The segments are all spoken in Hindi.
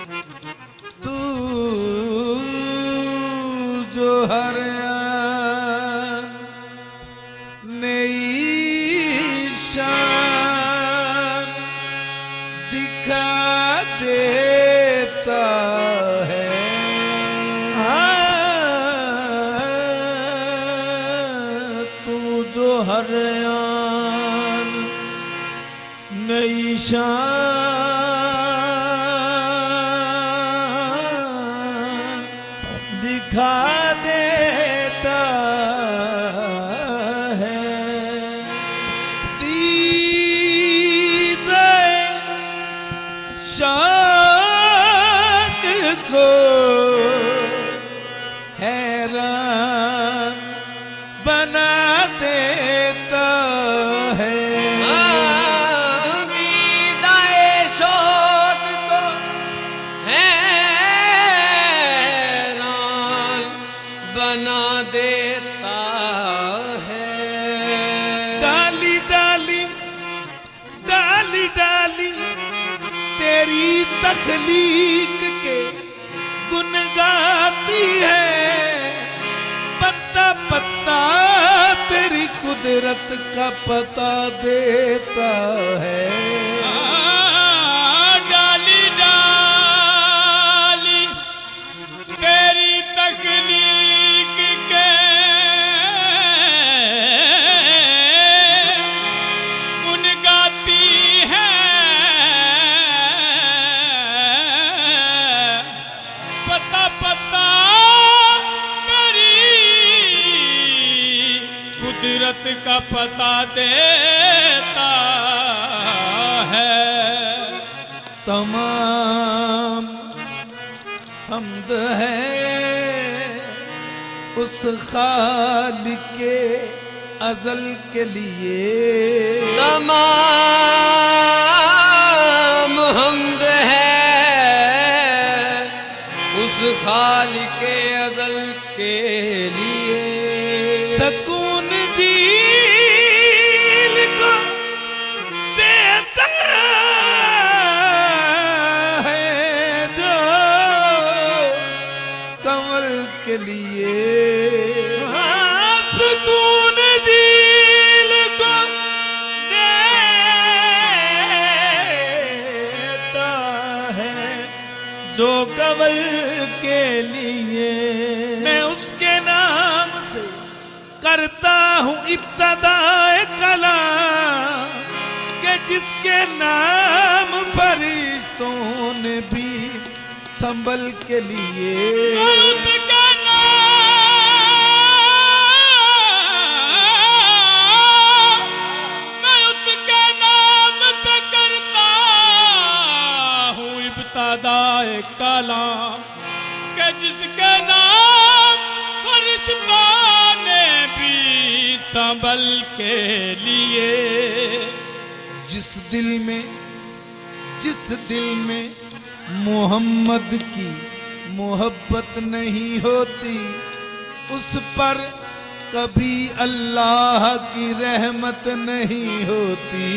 तू जो हर नई शान दिखा देता है, तू जो हर नई शान दिखा देता है। दीदे शाक को हैरान बना देता है। बना देता है। डाली डाली डाली डाली तेरी तख्लीक के गुन गाती है, पत्ता पत्ता तेरी कुदरत का पता देता है। डाली डाली तेरी तख्लीक के गुन गाती है, पता पता तेरी कुदरत का पता देता है। तमाम हमद है उस खालिके अज़ल के लिए, तमाम हमद है उस खालिके अज़ल के लिए। सकून झील को देता है जो कमल के लिए। सुकून झील को देता है जो कमल के लिए। मैं उसके नाम से करता हूँ इब्तिदाए कलाम के जिसके नाम फरिश्तों ने भी संभल के लिए। उसका नाम से करता हूँ इब्तिदाए कलाम के जिसके नाम फरिश्तों ने भी संभल के लिए। जिस दिल में मोहम्मद की मोहब्बत नहीं होती, उस पर कभी अल्लाह की रहमत नहीं होती।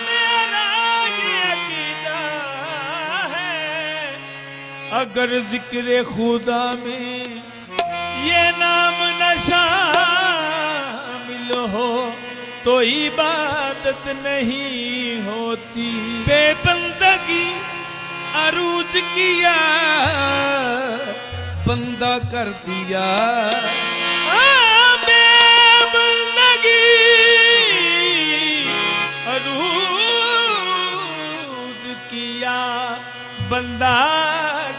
मेरा ये अकीदा है, अगर जिक्र खुदा में ये नाम न शामिल हो तो इबादत नहीं होती। बेबंदगी अरूज किया बंदा कर दिया, बेबंदगी अरूज किया बंदा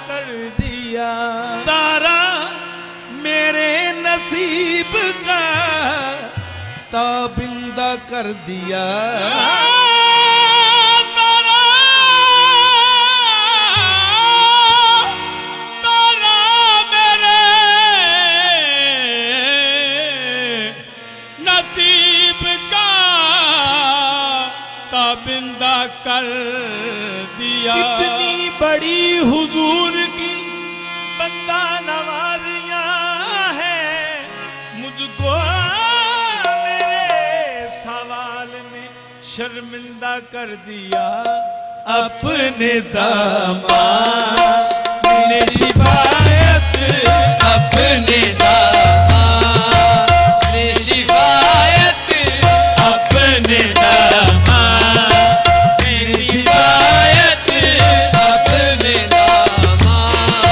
कर दिया। तारा मेरे नसीब का ताबिंदा कर दिया। तारा मेरे नसीब का ताबिंदा कर दिया। इतनी बड़ी हुजूर की बंदा नवाजियां हैं, मुझको मेरे सवाल में शर्मिंदा कर दिया। अपने दामाद ने शिफायत अपने दामाद ने शिफायत अपने दामाद ने शिफायत अपने दामाद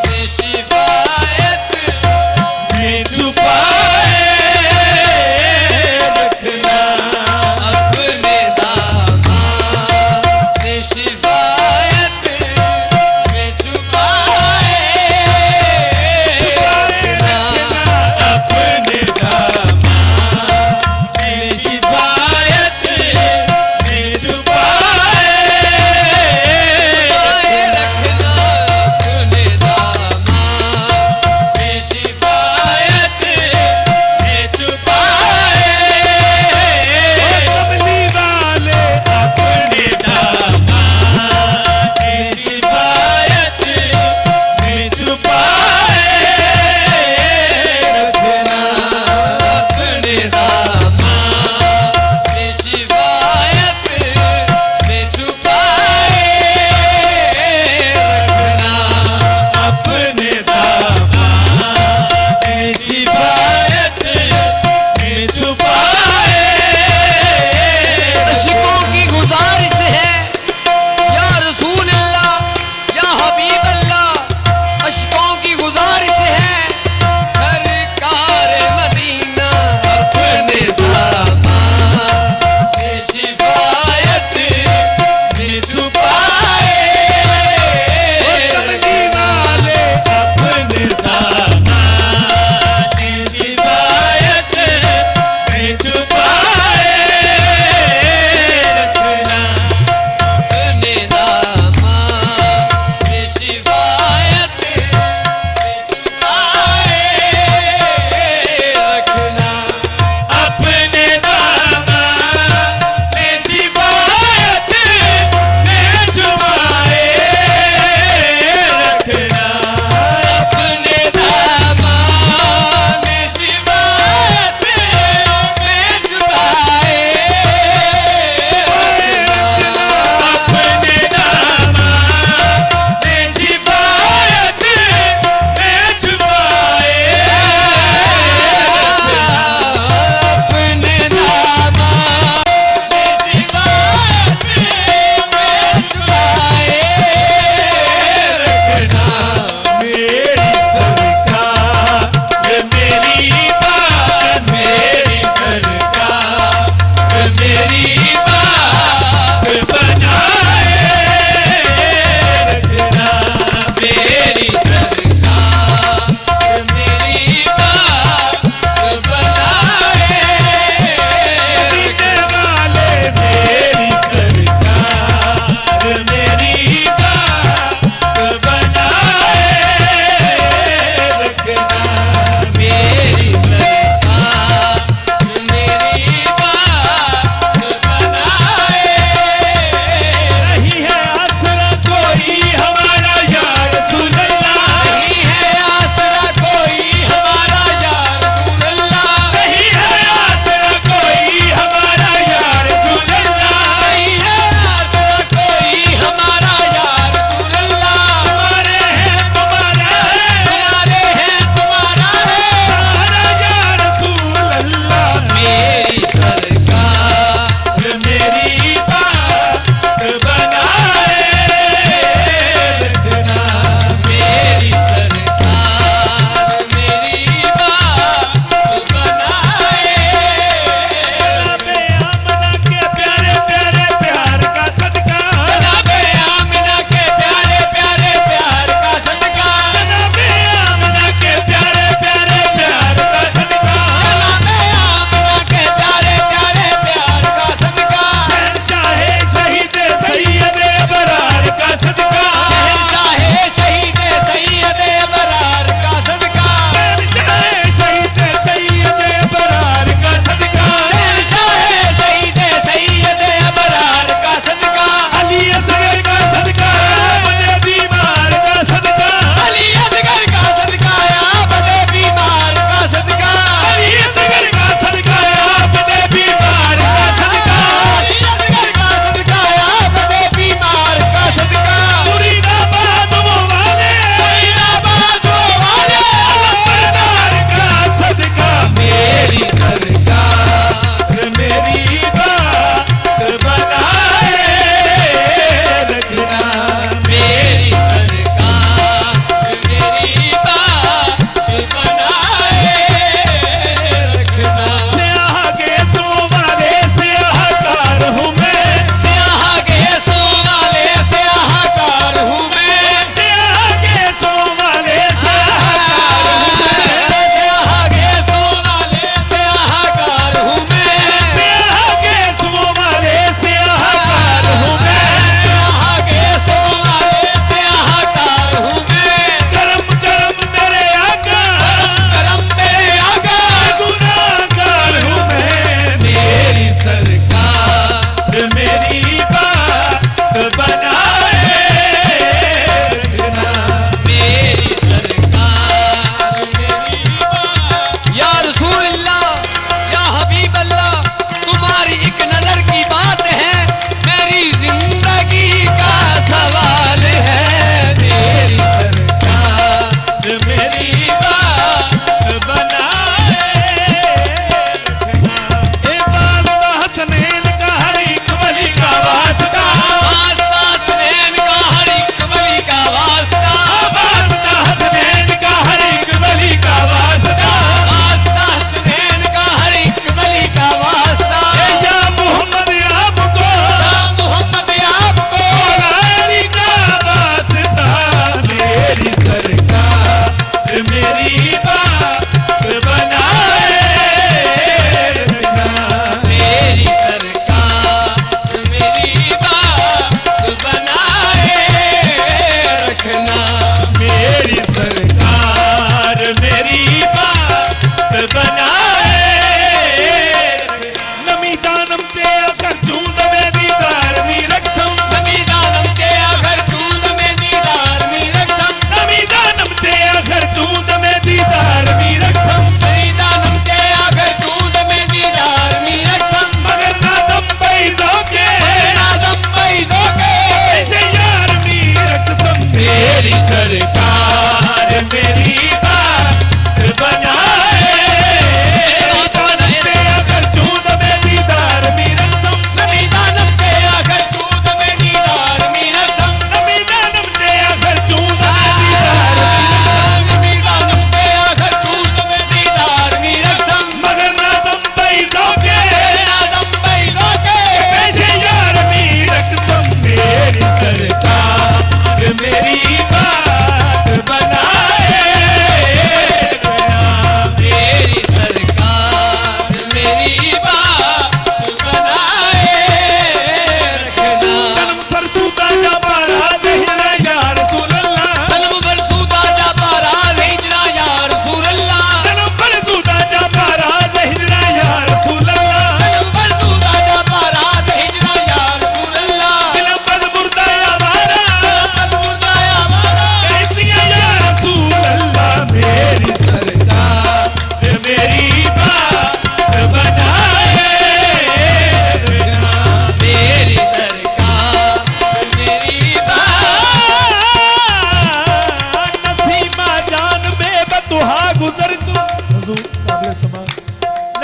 ने शिफायत में छुपाए रखना अपने दामाद ने शिफायत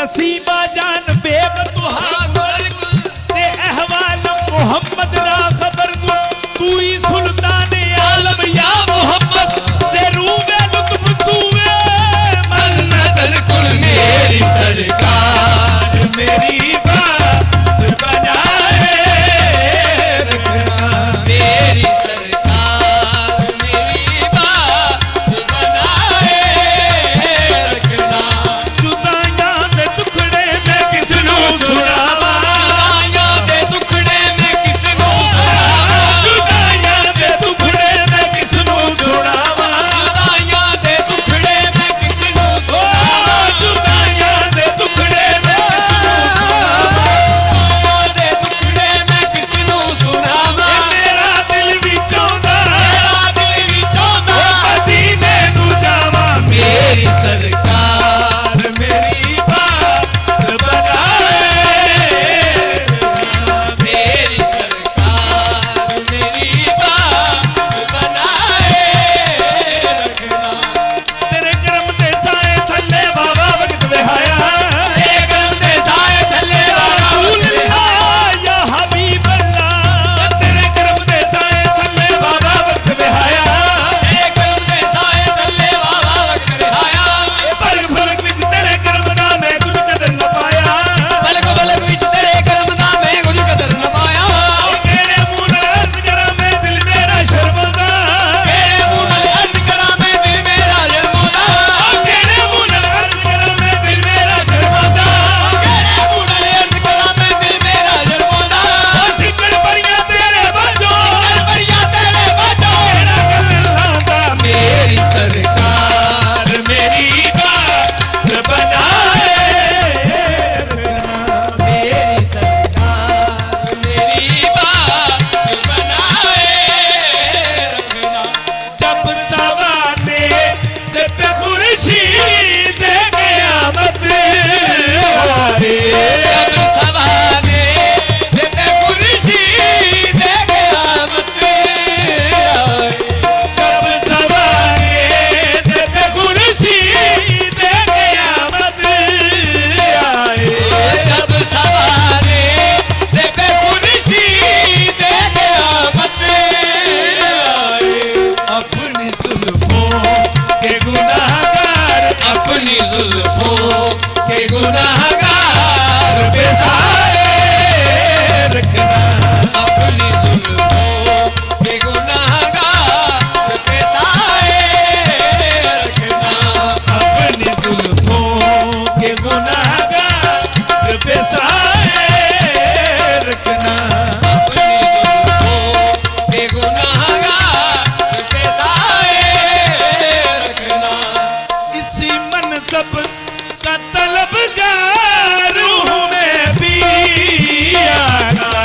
नसीबा जान बेबतुहा ते अहवाल मोहम्मद रा खबर को तू ही सुल्तान आलम या मोहम्मद जरूर लुत्फ सूए मन नजर कुल मेरी सरकार मेरी बात बनाए रखना मेरी सरकार मेरी बात बनाए रखना जुदाइयां दे टुकड़े मैं किसनू सुनावा जुदाइयां दे टुकड़े मैं किसनू सुनावा जुदाइयां दे टुकड़े मैं किसनू सुनावा जुदाइयां दे टुकड़े मैं किसनू सुनावा जुदाइयां दे टुकड़े मैं किसनू सुनावा दे टुकड़े मैं किसनू सुनावा मेरा दिल भी चाहता मेरा दिल भी चाहता मदीने नू जावा मेरी सरकार मेरी बात बनाए मेरी सरकार मेरी बात बनाए रखना तेरे करम दे साए थल्ले बाबा वक्त बिहाया तेरे करम दे साए थल्ले रसूल अल्लाह या हबीब अल्लाह तेरे करम दे साए थल्ले बाबा वक्त बिहाया तेरे करम दे साए थल्ले बाबा वक्त बिहाया पलक पलक विच तेरे करम दा मैं कुछ कदर न पाया पलक पलक विच तेरे करम दा मैं कुछ कदर न पाया ओ केड़े मुंह नाल अर्ज करा मैं दिल मेरा शर्मांदा तेरे मुंह नाल अर्ज करा मैं दिल मेरा शर्मांदा ओ केड़े मुंह नाल अर्ज करा मैं दिल मेरा शर्मांदा तेरे मुंह नाल अर्ज करा मैं दिल मेरा शर्मांदा ओ जिकर परियां तेरे बाजो कर बढ़िया तेरे बाजो केड़ा गल लांदा मेरी सरकार मेरी बात बनाए रखना मेरी सरकार मेरी बात बनाए रखना जब सवाने से पे खुर्शीद क़यामत आए जब सवाने से पे खुर्शीद क़यामत आए जब सवाने से पे खुर्शीद क़यामत आए जब सवाने से पे खुर्शीद क़यामत आए अपनी जुल्फों के गुनाहगार अपनी जुल्फों के गुनाहगार पे साए रखना अपनी जुल्फों के गुनाहगार पे साए रखना अपनी जुल्फों के गुनाहगार पे साए रखना अपनी जुल्फों के गुनाहगार पे साए रखना इसी मनसब का तलबगार हूँ मैं भी आका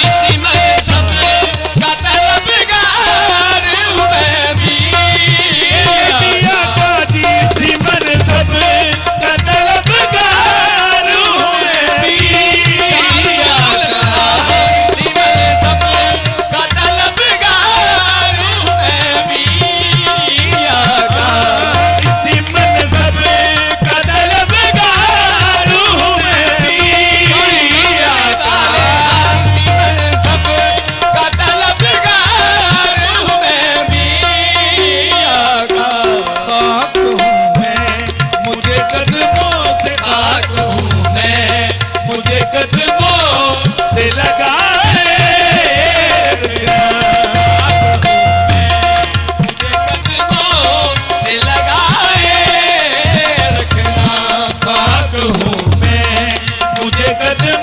इसी मज़हब का तलबगार हूँ मैं भी आका जी इसी मनसब का तलबगार हूँ मैं भी इसी मज़हब का तलबगार हूँ मैं भी आका इसी मनसब का तलबगार हूँ मैं भी आका इसी मज़हब का तलबगार हूँ मैं भी आका खाक हूँ मैं मुझे कदमों से खाक हूँ मैं मुझे कदमों से लगाए मुझे कदमों से लगाए रखना खाक हूँ मैं मुझे कदमों